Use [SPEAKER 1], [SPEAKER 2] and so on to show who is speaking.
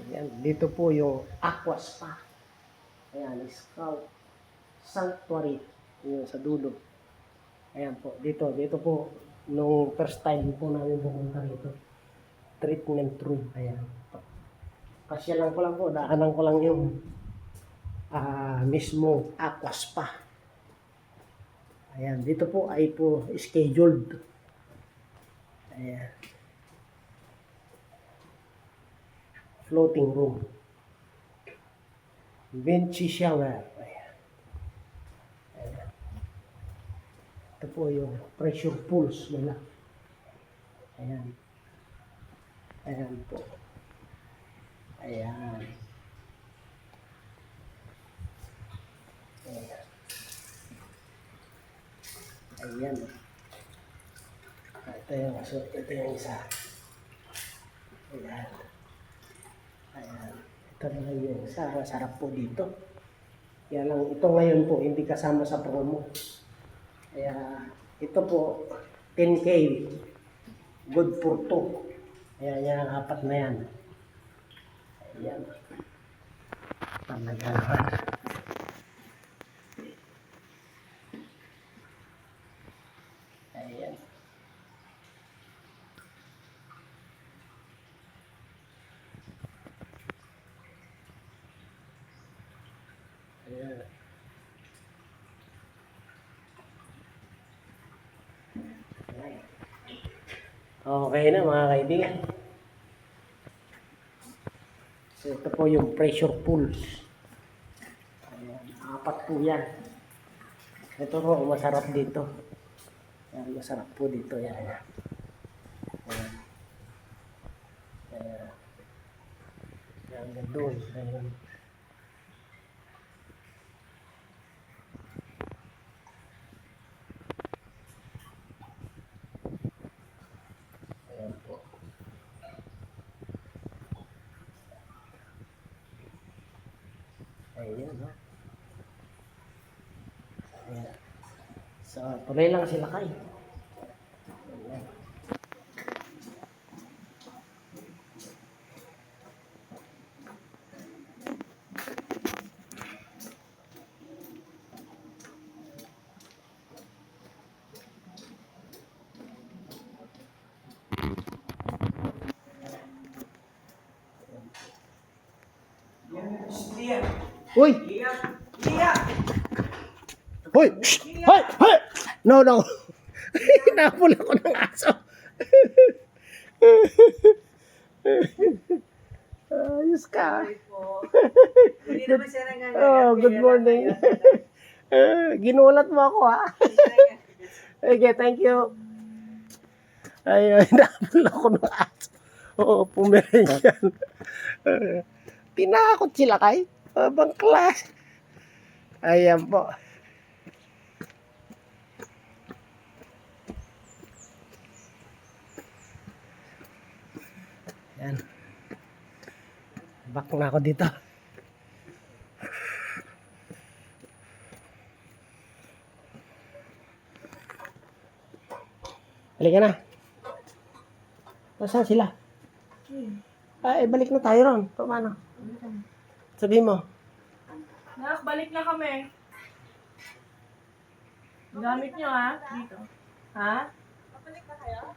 [SPEAKER 1] Ayan, dito po yung Aqua Spa. Ayan, Scout Sanctuary. Yung sa dulo. Ayan po, dito po, nung first time po namin pumunta rito. Treatment room. Ayan. Pasyalan ko lang po, daanan ko lang yung mismo Aqua Spa. Ayan, dito po ay po scheduled. Ayan. Floating room. Benchy shower. Ayan. Ayan. Ito po yung pressure pulse nila. Ayan. Ayan po. Ayan. Ayan. Ayan. Ito yung isa. Ayan. Ayan. Ito naman yung isa. Masarap po dito. Kaya lang, ito ngayon po, hindi kasama sa promo. Kaya, ito po, 10K. Good for 2. Ayan, yan, 4 na yan. Ayan. Talaga naman. Ayan. Ayan. Okay na mga kaibigan. So ito po yung pressure pulse. Ayan, 4 po yan. Ito po masarap dito. Ayan, masarap po dito yan. Ayan. Ayan. Ayan, gandun. Ayan. Ayan po. Ayan, no? Ayan. So, tuloy lang sila kayo. Ayan. Uy! Uy! Hoy! Hoy! No, no! Hinapol ako ng aso. Ayos ka.
[SPEAKER 2] Hindi naman siya nangangagat.
[SPEAKER 1] Oh, good morning. Ginulat mo ako, ha? Okay, thank you. Ay, hinapol ako ng aso. Oo, Pomeranian. Tinakot sila kay abang class. Ayan po. Ayan. Back na ako dito. Halika na. Nasaan sila? Ay, balik na tayo ron. Paano? Sabihin mo.
[SPEAKER 2] Nak, balik na kami. Gamit nyo ha, dito. Ha? Balik na kayo?